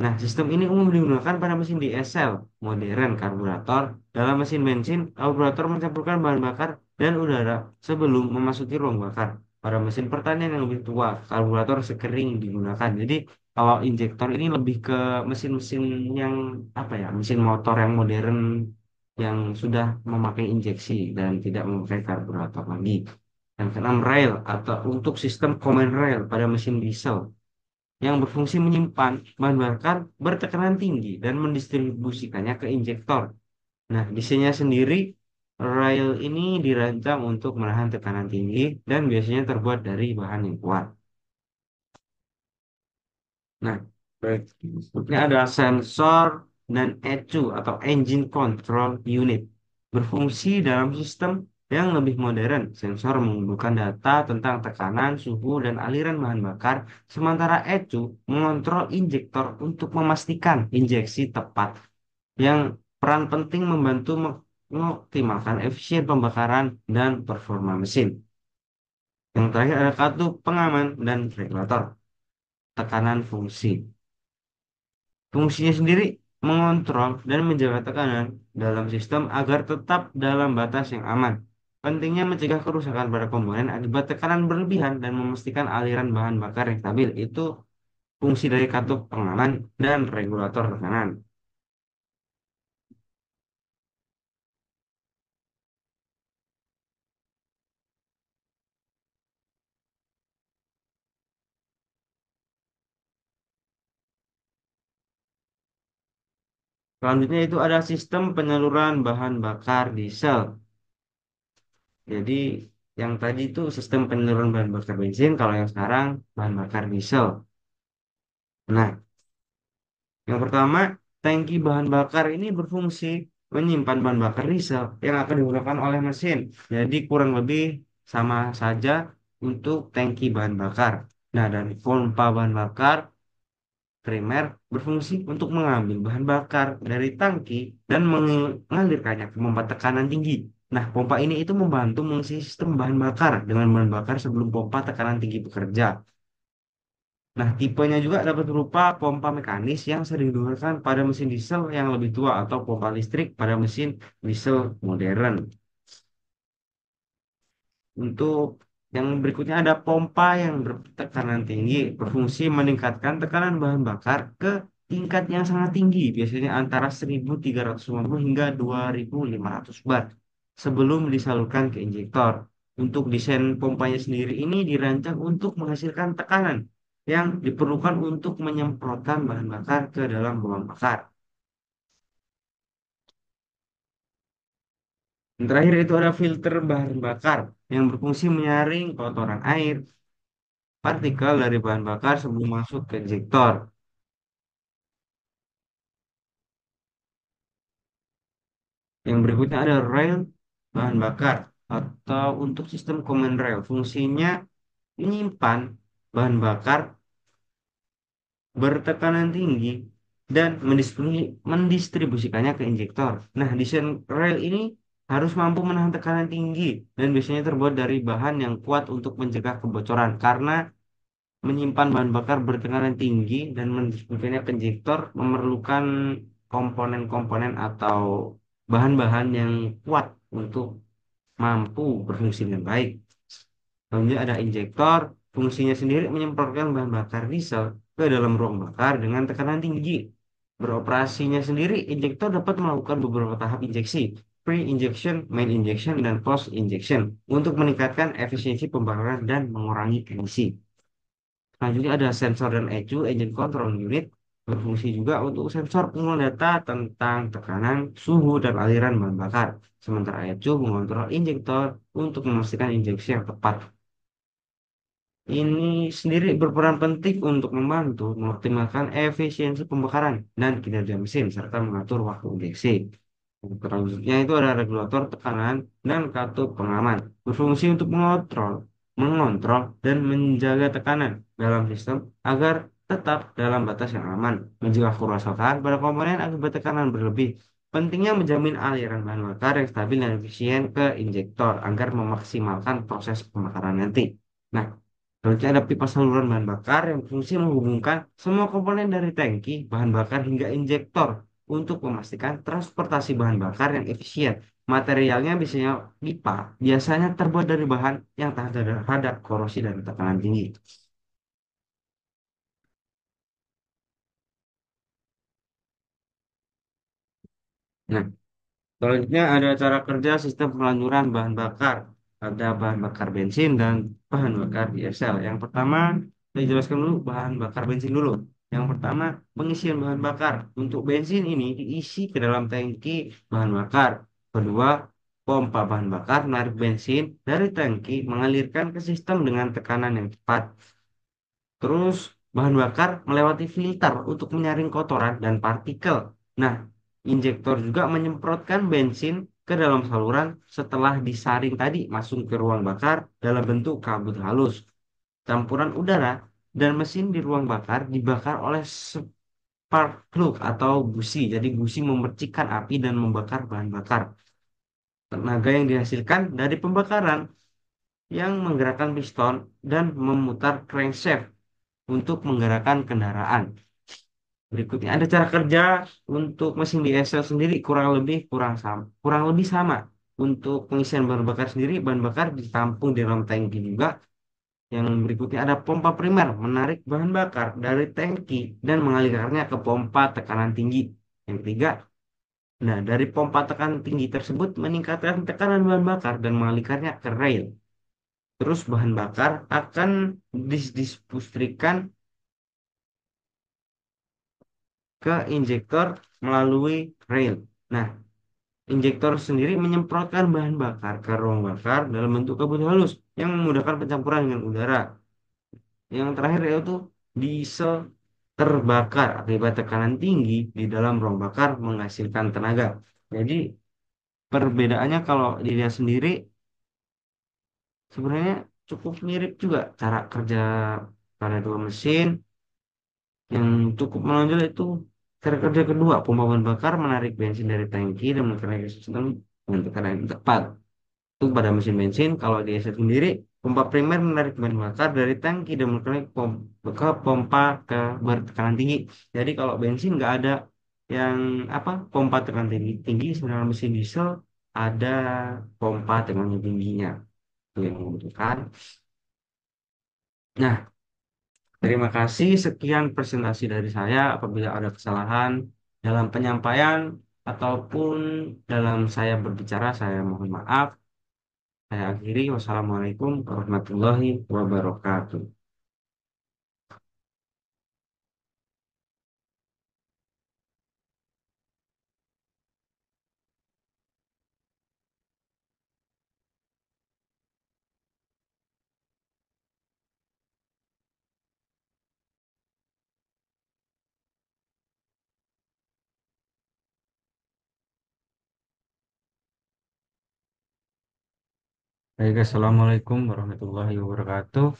Nah, sistem ini umum digunakan pada mesin diesel modern karburator. Dalam mesin bensin, karburator mencampurkan bahan bakar dan udara sebelum memasuki ruang bakar. Pada mesin pertanian yang lebih tua, karburator sekering digunakan. Jadi, kalau injektor ini lebih ke mesin-mesin yang apa ya, mesin motor yang modern yang sudah memakai injeksi dan tidak memakai karburator lagi. Yang keenam, rail atau untuk sistem command rail pada mesin diesel yang berfungsi menyimpan bahan bakar bertekanan tinggi dan mendistribusikannya ke injektor. Nah, desainnya sendiri, rail ini dirancang untuk menahan tekanan tinggi dan biasanya terbuat dari bahan yang kuat. Nah, berikutnya ada sensor dan ECU atau Engine Control Unit. Berfungsi dalam sistem yang lebih modern. Sensor mengumpulkan data tentang tekanan, suhu, dan aliran bahan bakar, sementara ECU mengontrol injektor untuk memastikan injeksi tepat, yang peran penting membantu mengoptimalkan efisien pembakaran dan performa mesin. Yang terakhir ada katup pengaman dan regulator tekanan fungsi. Fungsinya sendiri mengontrol dan menjaga tekanan dalam sistem agar tetap dalam batas yang aman. Pentingnya mencegah kerusakan pada komponen akibat tekanan berlebihan dan memastikan aliran bahan bakar yang stabil. Itu fungsi dari katup pengaman dan regulator tekanan. Selanjutnya itu ada sistem penyaluran bahan bakar diesel. Jadi yang tadi itu sistem penyaluran bahan bakar bensin, kalau yang sekarang bahan bakar diesel. Nah, yang pertama, tangki bahan bakar ini berfungsi menyimpan bahan bakar diesel yang akan digunakan oleh mesin. Jadi kurang lebih sama saja untuk tangki bahan bakar. Nah, dan pompa bahan bakar primer berfungsi untuk mengambil bahan bakar dari tangki dan mengalirkannya ke pompa tekanan tinggi. Nah, pompa ini itu membantu mengisi sistem bahan bakar dengan bahan bakar sebelum pompa tekanan tinggi bekerja. Nah, tipenya juga dapat berupa pompa mekanis yang sering digunakan pada mesin diesel yang lebih tua atau pompa listrik pada mesin diesel modern. Untuk yang berikutnya ada pompa yang bertekanan tinggi, berfungsi meningkatkan tekanan bahan bakar ke tingkat yang sangat tinggi, biasanya antara 1350 hingga 2500 bar sebelum disalurkan ke injektor. Untuk desain pompanya sendiri ini dirancang untuk menghasilkan tekanan yang diperlukan untuk menyemprotkan bahan bakar ke dalam ruang bakar. Yang terakhir itu ada filter bahan bakar yang berfungsi menyaring kotoran air, partikel dari bahan bakar sebelum masuk ke injektor. Yang berikutnya ada rail bahan bakar atau untuk sistem command rail. Fungsinya menyimpan bahan bakar bertekanan tinggi dan mendistribusikannya ke injektor. Nah, desain rail ini harus mampu menahan tekanan tinggi dan biasanya terbuat dari bahan yang kuat untuk mencegah kebocoran karena menyimpan bahan bakar bertekanan tinggi dan mendistribusikannya ke injektor memerlukan komponen-komponen atau bahan-bahan yang kuat untuk mampu berfungsi dengan baik. Kemudian ada injektor, fungsinya sendiri menyemprotkan bahan bakar diesel ke dalam ruang bakar dengan tekanan tinggi. Beroperasinya sendiri, injektor dapat melakukan beberapa tahap injeksi, pre-injection, main injection, dan post-injection untuk meningkatkan efisiensi pembakaran dan mengurangi emisi. Selanjutnya ada sensor dan ECU, Engine Control Unit. Berfungsi juga untuk sensor pengelola data tentang tekanan, suhu, dan aliran bahan bakar. Sementara ECU mengontrol injektor untuk memastikan injeksi yang tepat. Ini sendiri berperan penting untuk membantu mengoptimalkan efisiensi pembakaran dan kinerja mesin serta mengatur waktu injeksi. Selanjutnya itu ada regulator tekanan dan katup pengaman. Berfungsi untuk mengontrol dan menjaga tekanan dalam sistem agar tetap dalam batas yang aman. Mencegah kerusakan pada komponen akibat tekanan berlebih. Pentingnya menjamin aliran bahan bakar yang stabil dan efisien ke injektor agar memaksimalkan proses pembakaran nanti. Nah, selanjutnya ada pipa saluran bahan bakar yang berfungsi menghubungkan semua komponen dari tangki, bahan bakar hingga injektor untuk memastikan transportasi bahan bakar yang efisien. Materialnya biasanya pipa, biasanya terbuat dari bahan yang tahan terhadap korosi dan tekanan tinggi. Nah, selanjutnya ada cara kerja sistem pengeluaran bahan bakar. Ada bahan bakar bensin dan bahan bakar diesel. Yang pertama, saya jelaskan dulu bahan bakar bensin dulu. Yang pertama, pengisian bahan bakar. Untuk bensin ini diisi ke dalam tangki bahan bakar. Kedua, pompa bahan bakar menarik bensin dari tangki mengalirkan ke sistem dengan tekanan yang tepat. Terus bahan bakar melewati filter untuk menyaring kotoran dan partikel. Nah, injektor juga menyemprotkan bensin ke dalam saluran setelah disaring tadi masuk ke ruang bakar dalam bentuk kabut halus. Campuran udara dan mesin di ruang bakar dibakar oleh spark plug atau busi. Jadi busi memercikkan api dan membakar bahan bakar. Tenaga yang dihasilkan dari pembakaran yang menggerakkan piston dan memutar crankshaft untuk menggerakkan kendaraan. Berikutnya ada cara kerja untuk mesin diesel sendiri kurang lebih sama. Untuk pengisian bahan bakar sendiri, bahan bakar ditampung di dalam tangki juga. Yang berikutnya ada pompa primer, menarik bahan bakar dari tangki dan mengalirkannya ke pompa tekanan tinggi. Yang ketiga, nah dari pompa tekanan tinggi tersebut meningkatkan tekanan bahan bakar dan mengalirkannya ke rail. Terus bahan bakar akan didistribusikan ke injektor melalui rail. Nah, injektor sendiri menyemprotkan bahan bakar ke ruang bakar dalam bentuk kabut halus yang memudahkan pencampuran dengan udara. Yang terakhir yaitu diesel terbakar akibat tekanan tinggi di dalam ruang bakar menghasilkan tenaga. Jadi perbedaannya kalau dilihat sendiri sebenarnya cukup mirip juga cara kerja pada dua mesin. Yang cukup menonjol itu cara kerja kedua, pompa bahan bakar menarik bensin dari tangki dan menekan sistem dengan tekanan yang tepat. Itu pada mesin bensin, kalau di ESA sendiri, pompa primer menarik bahan bakar dari tangki dan menekan ke pompa ke bertekanan tinggi. Jadi kalau bensin nggak ada yang apa pompa tekanan tinggi, tinggi sedangkan mesin diesel ada pompa tekanan tingginya. Itu yang membutuhkan. Nah, terima kasih. Sekian presentasi dari saya. Apabila ada kesalahan dalam penyampaian ataupun dalam saya berbicara, saya mohon maaf. Saya akhiri. Wassalamualaikum warahmatullahi wabarakatuh. Baik, assalamualaikum warahmatullahi wabarakatuh.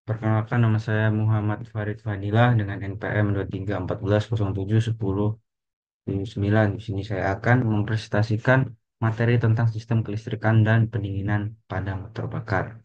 Perkenalkan nama saya Muhammad Farid Fadilah dengan NPM 2314071079. Di sini saya akan mempresentasikan materi tentang sistem kelistrikan dan pendinginan pada motor bakar.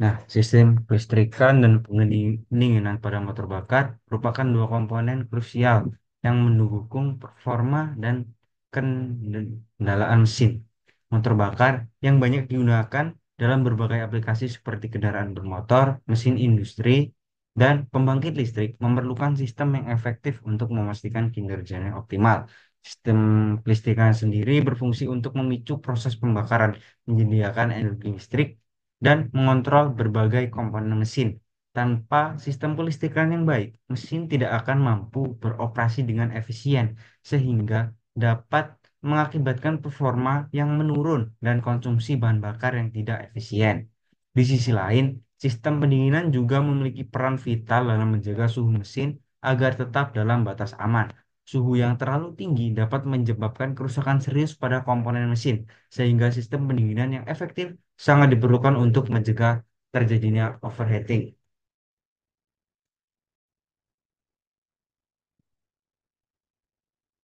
Nah, sistem kelistrikan dan pendinginan pada motor bakar merupakan dua komponen krusial yang mendukung performa dan kendaraan mesin motor bakar yang banyak digunakan dalam berbagai aplikasi seperti kendaraan bermotor, mesin industri, dan pembangkit listrik memerlukan sistem yang efektif untuk memastikan kinerjanya optimal. Sistem kelistrikan sendiri berfungsi untuk memicu proses pembakaran, menyediakan energi listrik dan mengontrol berbagai komponen mesin. Tanpa sistem kelistrikan yang baik, mesin tidak akan mampu beroperasi dengan efisien, sehingga dapat mengakibatkan performa yang menurun dan konsumsi bahan bakar yang tidak efisien. Di sisi lain, sistem pendinginan juga memiliki peran vital dalam menjaga suhu mesin agar tetap dalam batas aman. Suhu yang terlalu tinggi dapat menyebabkan kerusakan serius pada komponen mesin, sehingga sistem pendinginan yang efektif sangat diperlukan untuk mencegah terjadinya overheating.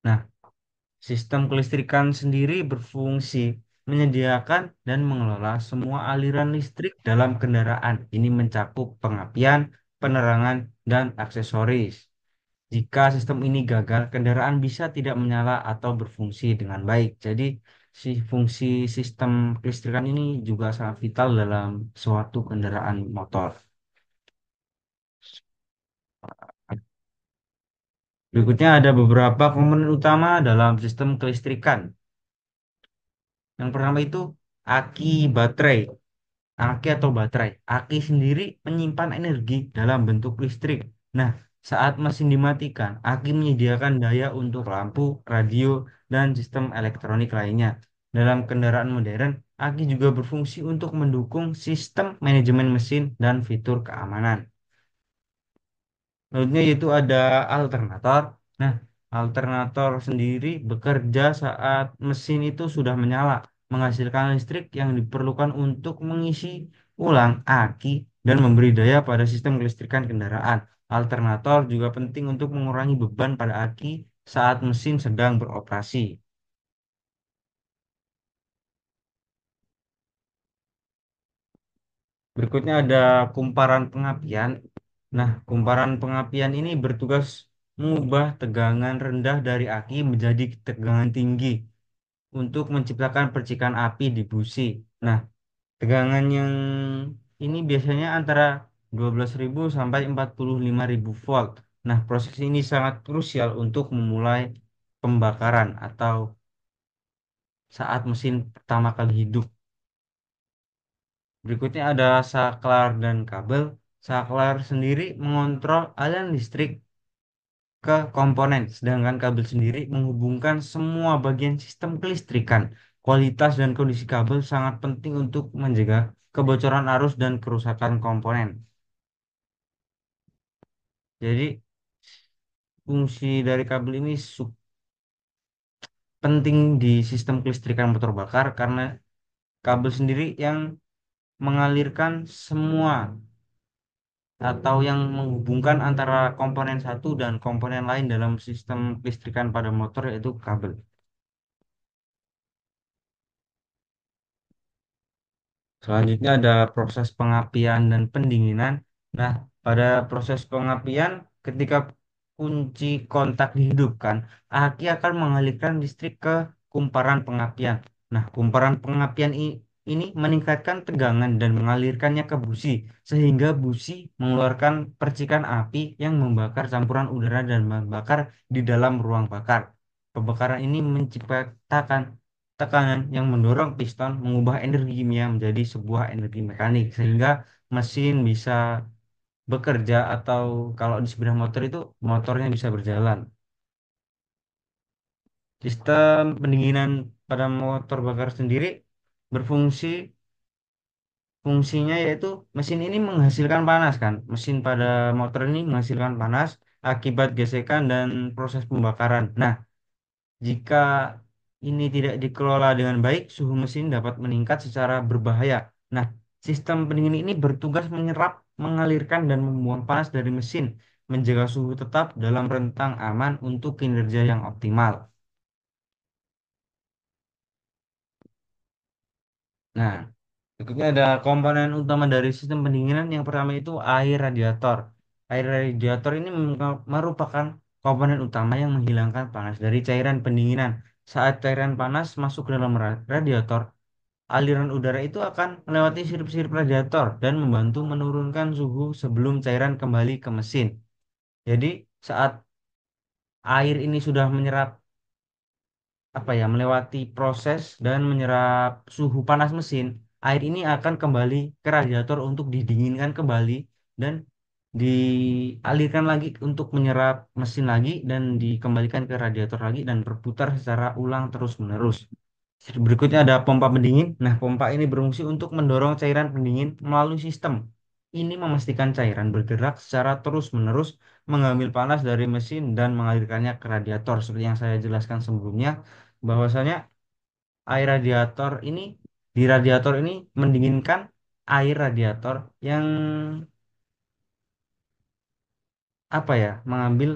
Nah, sistem kelistrikan sendiri berfungsi menyediakan dan mengelola semua aliran listrik dalam kendaraan. Ini mencakup pengapian, penerangan, dan aksesoris. Jika sistem ini gagal, kendaraan bisa tidak menyala atau berfungsi dengan baik. Jadi, fungsi sistem kelistrikan ini juga sangat vital dalam suatu kendaraan motor. Berikutnya ada beberapa komponen utama dalam sistem kelistrikan. Yang pertama itu aki baterai. Aki atau baterai. Aki sendiri menyimpan energi dalam bentuk listrik. Nah, saat mesin dimatikan, aki menyediakan daya untuk lampu, radio, dan sistem elektronik lainnya. Dalam kendaraan modern, aki juga berfungsi untuk mendukung sistem manajemen mesin dan fitur keamanan. Lainnya yaitu ada alternator. Nah, alternator sendiri bekerja saat mesin itu sudah menyala, menghasilkan listrik yang diperlukan untuk mengisi ulang aki dan memberi daya pada sistem kelistrikan kendaraan. Alternator juga penting untuk mengurangi beban pada aki saat mesin sedang beroperasi. Berikutnya ada kumparan pengapian. Nah, kumparan pengapian ini bertugas mengubah tegangan rendah dari aki menjadi tegangan tinggi untuk menciptakan percikan api di busi. Nah, tegangan yang ini biasanya antara 12.000 sampai 45.000 volt. Nah, proses ini sangat krusial untuk memulai pembakaran atau saat mesin pertama kali hidup. Berikutnya ada saklar dan kabel. Saklar sendiri mengontrol aliran listrik ke komponen, sedangkan kabel sendiri menghubungkan semua bagian sistem kelistrikan. Kualitas dan kondisi kabel sangat penting untuk menjaga kebocoran arus dan kerusakan komponen. Jadi, fungsi dari kabel ini penting di sistem kelistrikan motor bakar karena kabel sendiri yang mengalirkan semua atau yang menghubungkan antara komponen satu dan komponen lain dalam sistem kelistrikan pada motor yaitu kabel. Selanjutnya ada proses pengapian dan pendinginan. Nah, pada proses pengapian, ketika kunci kontak dihidupkan, aki akan mengalirkan listrik ke kumparan pengapian. Nah, kumparan pengapian ini meningkatkan tegangan dan mengalirkannya ke busi, sehingga busi mengeluarkan percikan api yang membakar campuran udara dan bahan bakar di dalam ruang bakar. Pembakaran ini menciptakan tekanan yang mendorong piston mengubah energi kimia menjadi sebuah energi mekanik sehingga mesin bisa bekerja atau kalau di sepeda motor itu motornya bisa berjalan. Sistem pendinginan pada motor bakar sendiri berfungsi fungsinya yaitu mesin ini menghasilkan panas kan. Mesin pada motor ini menghasilkan panas akibat gesekan dan proses pembakaran. Nah, jika ini tidak dikelola dengan baik, suhu mesin dapat meningkat secara berbahaya. Nah, sistem pendingin ini bertugas menyerap, mengalirkan, dan membuang panas dari mesin, menjaga suhu tetap dalam rentang aman untuk kinerja yang optimal. Nah, berikutnya ada komponen utama dari sistem pendinginan. Yang pertama itu air radiator. Air radiator ini merupakan komponen utama yang menghilangkan panas dari cairan pendinginan. Saat cairan panas masuk ke dalam radiator, aliran udara itu akan melewati sirip-sirip radiator dan membantu menurunkan suhu sebelum cairan kembali ke mesin. Jadi, saat air ini sudah menyerap melewati proses dan menyerap suhu panas mesin, air ini akan kembali ke radiator untuk didinginkan kembali dan dialirkan lagi untuk menyerap mesin lagi dan dikembalikan ke radiator lagi dan berputar secara ulang terus-menerus. Berikutnya ada pompa pendingin. Nah, pompa ini berfungsi untuk mendorong cairan pendingin melalui sistem. Ini memastikan cairan bergerak secara terus-menerus, mengambil panas dari mesin dan mengalirkannya ke radiator. Seperti yang saya jelaskan sebelumnya, bahwasanya air radiator ini, di radiator ini mendinginkan air radiator yang apa ya, mengambil,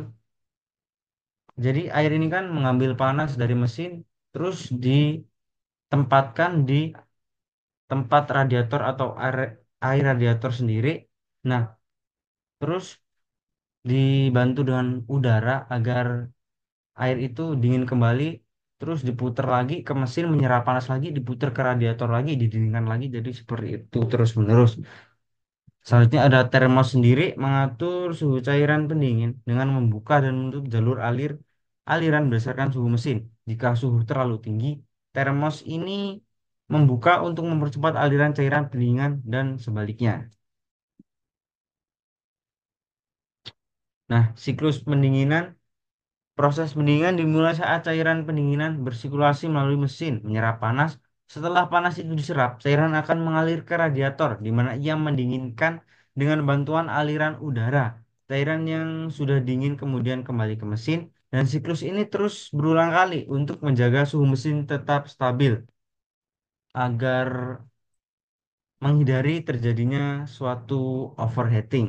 jadi air ini kan mengambil panas dari mesin, terus ditempatkan di tempat radiator atau air radiator sendiri. Nah, terus dibantu dengan udara agar air itu dingin kembali, terus diputar lagi ke mesin menyerap panas lagi, diputar ke radiator lagi, didinginkan lagi. Jadi seperti itu terus-menerus. Selanjutnya ada termos sendiri mengatur suhu cairan pendingin dengan membuka dan menutup jalur aliran berdasarkan suhu mesin. Jika suhu terlalu tinggi, termos ini membuka untuk mempercepat aliran cairan pendingan dan sebaliknya. Nah, siklus pendinginan, proses pendinginan dimulai saat cairan pendinginan bersirkulasi melalui mesin menyerap panas. Setelah panas itu diserap, cairan akan mengalir ke radiator, di mana ia mendinginkan dengan bantuan aliran udara. Cairan yang sudah dingin kemudian kembali ke mesin, dan siklus ini terus berulang kali untuk menjaga suhu mesin tetap stabil agar menghindari terjadinya suatu overheating.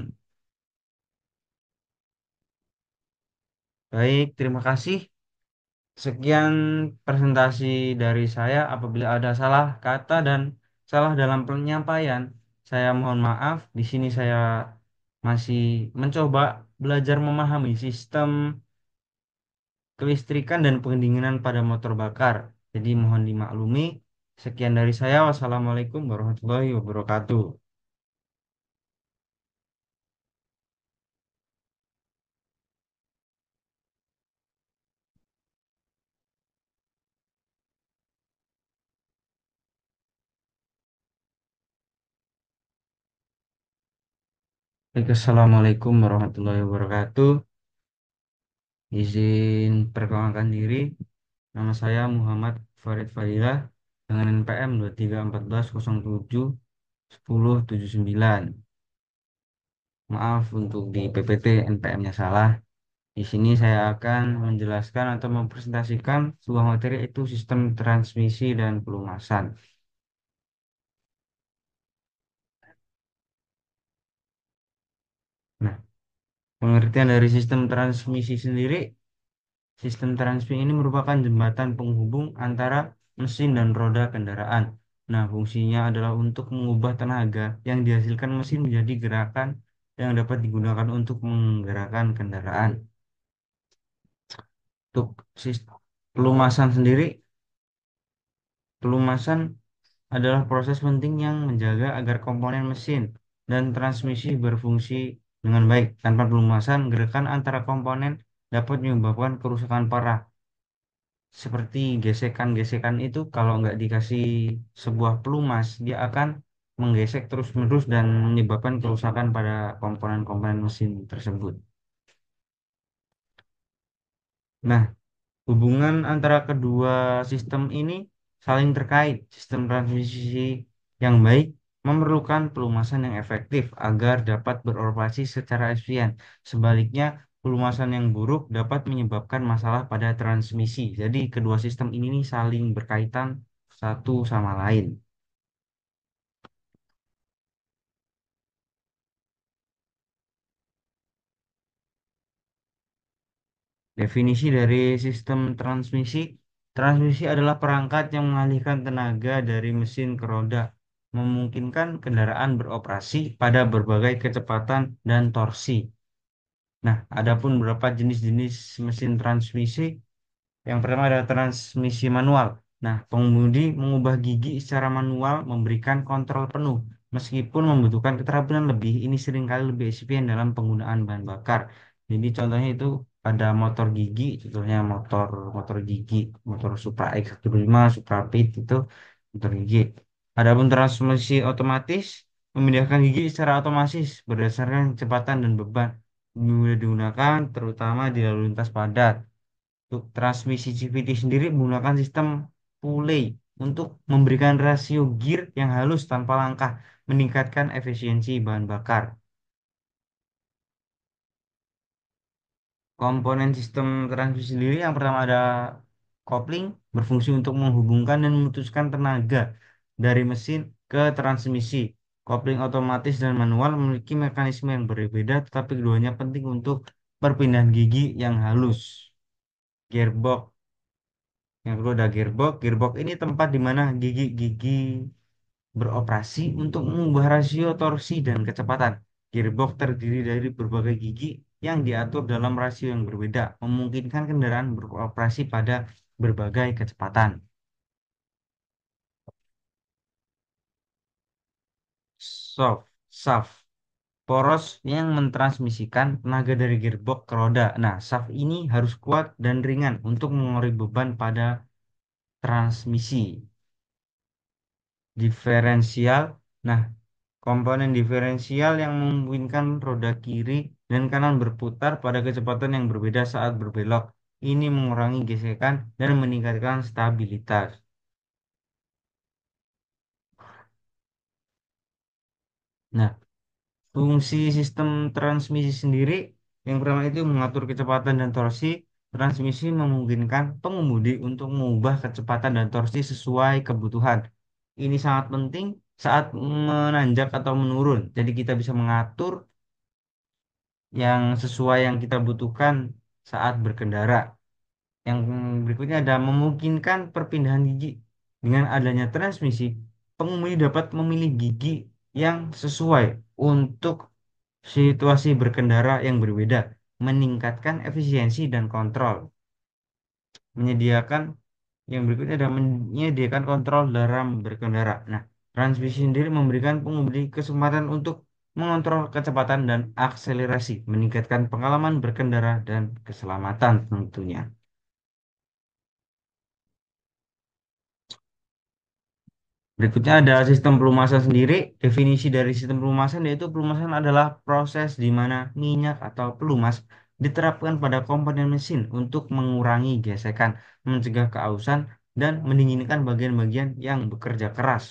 Baik, terima kasih. Sekian presentasi dari saya. Apabila ada salah kata dan salah dalam penyampaian, saya mohon maaf. Di sini saya masih mencoba belajar memahami sistem kelistrikan dan pendinginan pada motor bakar. Jadi mohon dimaklumi. Sekian dari saya. Wassalamualaikum warahmatullahi wabarakatuh. Baik, Assalamualaikum warahmatullahi wabarakatuh. Izin perkenalkan diri. Nama saya Muhammad Farid Fadilah dengan NPM 2314071079. Maaf untuk di PPT NPM-nya salah. Di sini saya akan menjelaskan atau mempresentasikan sebuah materi, yaitu sistem transmisi dan pelumasan. Nah, pengertian dari sistem transmisi sendiri, sistem transmisi ini merupakan jembatan penghubung antara mesin dan roda kendaraan. Nah, fungsinya adalah untuk mengubah tenaga yang dihasilkan mesin menjadi gerakan yang dapat digunakan untuk menggerakkan kendaraan. Untuk pelumasan sendiri, pelumasan adalah proses penting yang menjaga agar komponen mesin dan transmisi berfungsi dengan baik. Tanpa pelumasan, gerakan antara komponen dapat menyebabkan kerusakan parah. Seperti gesekan-gesekan itu, kalau nggak dikasih sebuah pelumas, dia akan menggesek terus-menerus dan menyebabkan kerusakan pada komponen-komponen mesin tersebut. Nah, hubungan antara kedua sistem ini saling terkait. Sistem transmisi yang baik memerlukan pelumasan yang efektif agar dapat beroperasi secara efisien. Sebaliknya, pelumasan yang buruk dapat menyebabkan masalah pada transmisi. Jadi, kedua sistem ini nih saling berkaitan satu sama lain. Definisi dari sistem transmisi. Transmisi adalah perangkat yang mengalihkan tenaga dari mesin ke roda, memungkinkan kendaraan beroperasi pada berbagai kecepatan dan torsi. Nah, adapun beberapa jenis-jenis mesin transmisi. Yang pertama adalah transmisi manual. Nah, pengemudi mengubah gigi secara manual memberikan kontrol penuh. Meskipun membutuhkan keterampilan lebih, ini seringkali lebih efisien dalam penggunaan bahan bakar. Jadi contohnya itu pada motor gigi, contohnya motor motor gigi, motor Supra X125, Supra Pit itu motor gigi. Adapun transmisi otomatis, Memindahkan gigi secara otomatis berdasarkan kecepatan dan beban mudah digunakan terutama di lalu lintas padat. Untuk transmisi CVT sendiri menggunakan sistem pulley untuk memberikan rasio gear yang halus tanpa langkah, meningkatkan efisiensi bahan bakar. Komponen sistem transmisi sendiri yang pertama ada kopling, berfungsi untuk menghubungkan dan memutuskan tenaga dari mesin ke transmisi. Kopling otomatis dan manual memiliki mekanisme yang berbeda, tetapi keduanya penting untuk perpindahan gigi yang halus. Gearbox. Yang kedua ada gearbox. Gearbox ini tempat di mana gigi-gigi beroperasi untuk mengubah rasio torsi dan kecepatan. Gearbox terdiri dari berbagai gigi yang diatur dalam rasio yang berbeda, memungkinkan kendaraan beroperasi pada berbagai kecepatan. Shaft, shaft, poros yang mentransmisikan tenaga dari gearbox ke roda. Nah, shaft ini harus kuat dan ringan untuk mengurangi beban pada transmisi. Diferensial. Nah, komponen diferensial yang memungkinkan roda kiri dan kanan berputar pada kecepatan yang berbeda saat berbelok. Ini mengurangi gesekan dan meningkatkan stabilitas. Nah, fungsi sistem transmisi sendiri yang pertama itu mengatur kecepatan dan torsi. Transmisi memungkinkan pengemudi untuk mengubah kecepatan dan torsi sesuai kebutuhan. Ini sangat penting saat menanjak atau menurun. Jadi kita bisa mengatur yang sesuai yang kita butuhkan saat berkendara. Yang berikutnya ada memungkinkan perpindahan gigi. Dengan adanya transmisi, pengemudi dapat memilih gigi yang sesuai untuk situasi berkendara yang berbeda, meningkatkan efisiensi dan kontrol. Menyediakan yang berikutnya adalah menyediakan kontrol dalam berkendara. Nah, transmisi sendiri memberikan pengemudi kesempatan untuk mengontrol kecepatan dan akselerasi, meningkatkan pengalaman berkendara dan keselamatan tentunya. Berikutnya ada sistem pelumasan sendiri. Definisi dari sistem pelumasan yaitu pelumasan adalah proses di mana minyak atau pelumas diterapkan pada komponen mesin untuk mengurangi gesekan, mencegah keausan, dan mendinginkan bagian-bagian yang bekerja keras.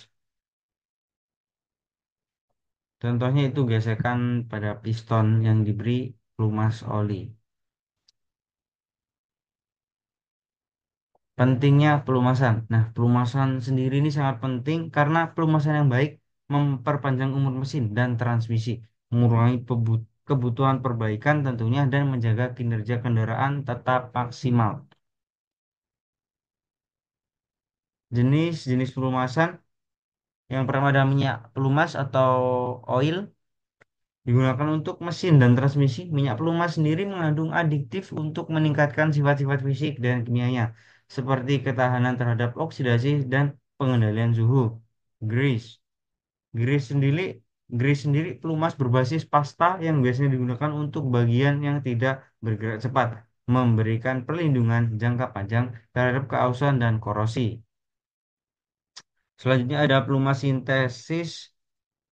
Contohnya itu gesekan pada piston yang diberi pelumas oli. Pentingnya pelumasan. Nah, pelumasan sendiri ini sangat penting karena pelumasan yang baik memperpanjang umur mesin dan transmisi, mengurangi kebutuhan perbaikan tentunya dan menjaga kinerja kendaraan tetap maksimal. Jenis-jenis pelumasan yang pertama ada minyak pelumas atau oil digunakan untuk mesin dan transmisi. Minyak pelumas sendiri mengandung adiktif untuk meningkatkan sifat-sifat fisik dan kimianya, seperti ketahanan terhadap oksidasi dan pengendalian suhu. Grease. Grease sendiri, grease sendiri pelumas berbasis pasta yang biasanya digunakan untuk bagian yang tidak bergerak cepat, memberikan perlindungan jangka panjang terhadap keausan dan korosi. Selanjutnya ada pelumas sintesis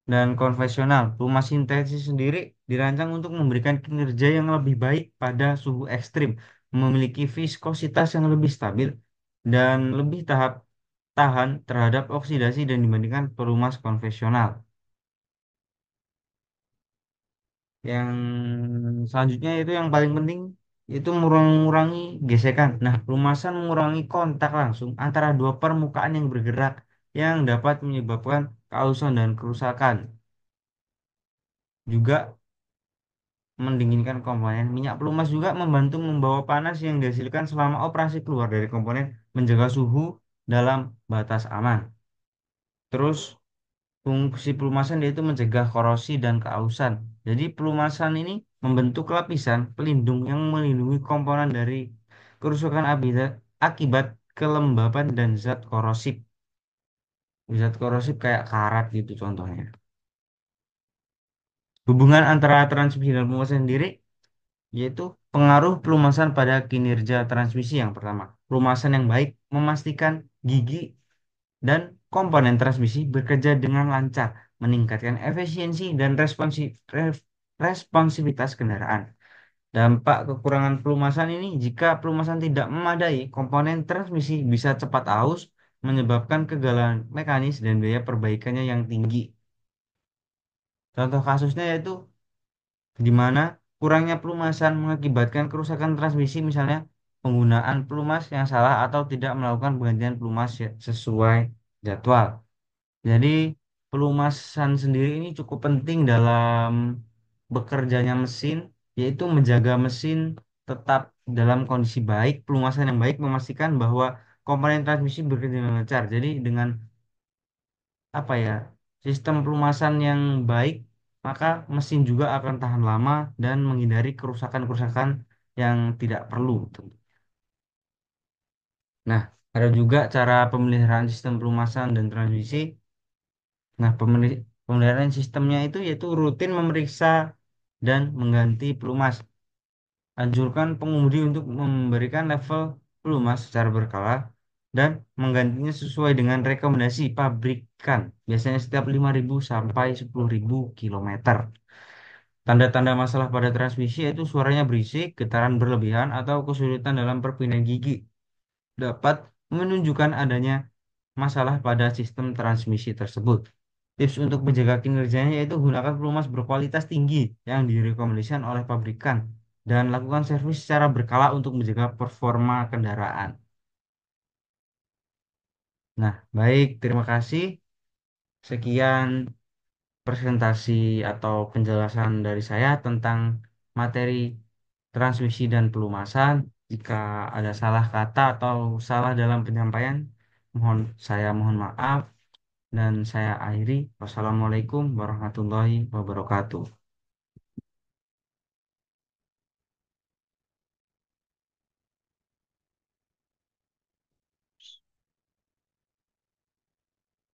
dan konvensional. Rumah sintesis sendiri dirancang untuk memberikan kinerja yang lebih baik pada suhu ekstrim, memiliki viskositas yang lebih stabil, dan lebih tahan terhadap oksidasi dan dibandingkan pelumas konvensional. Yang selanjutnya itu yang paling penting itu mengurangi gesekan. Nah, pelumasan mengurangi kontak langsung antara dua permukaan yang bergerak yang dapat menyebabkan keausan dan kerusakan. Juga mendinginkan komponen. Minyak pelumas juga membantu membawa panas yang dihasilkan selama operasi keluar dari komponen, menjaga suhu dalam batas aman. Terus fungsi pelumasan yaitu mencegah korosi dan keausan. Jadi pelumasan ini membentuk lapisan pelindung yang melindungi komponen dari kerusakan akibat kelembapan dan zat korosif. Zat korosif kayak karat gitu contohnya. Hubungan antara transmisi dan pelumasan sendiri yaitu pengaruh pelumasan pada kinerja transmisi yang pertama. Pelumasan yang baik memastikan gigi dan komponen transmisi bekerja dengan lancar, meningkatkan efisiensi dan responsivitas kendaraan. Dampak kekurangan pelumasan ini, jika pelumasan tidak memadai, komponen transmisi bisa cepat aus, menyebabkan kegagalan mekanis dan biaya perbaikannya yang tinggi. Contoh kasusnya yaitu di mana kurangnya pelumasan mengakibatkan kerusakan transmisi, misalnya penggunaan pelumas yang salah atau tidak melakukan penggantian pelumas sesuai jadwal. Jadi pelumasan sendiri ini cukup penting dalam bekerjanya mesin, yaitu menjaga mesin tetap dalam kondisi baik. Pelumasan yang baik memastikan bahwa komponen transmisi bekerja dengan lancar. Jadi dengan apa ya, sistem pelumasan yang baik, maka mesin juga akan tahan lama dan menghindari kerusakan-kerusakan yang tidak perlu. Nah, ada juga cara pemeliharaan sistem pelumasan dan transmisi. Nah, pemeliharaan sistemnya itu yaitu rutin memeriksa dan mengganti pelumas. Anjurkan pengemudi untuk memberikan level pelumas secara berkala dan menggantinya sesuai dengan rekomendasi pabrikan. Biasanya setiap 5.000 sampai 10.000 kilometer. Tanda-tanda masalah pada transmisi yaitu suaranya berisik, getaran berlebihan, atau kesulitan dalam perpindahan gigi. Dapat menunjukkan adanya masalah pada sistem transmisi tersebut. Tips untuk menjaga kinerjanya yaitu gunakan pelumas berkualitas tinggi yang direkomendasikan oleh pabrikan dan lakukan servis secara berkala untuk menjaga performa kendaraan. Nah, baik, terima kasih. Sekian presentasi atau penjelasan dari saya tentang materi transmisi dan pelumasan. Jika ada salah kata atau salah dalam penyampaian, saya mohon maaf. Dan saya akhiri. Wassalamualaikum warahmatullahi wabarakatuh.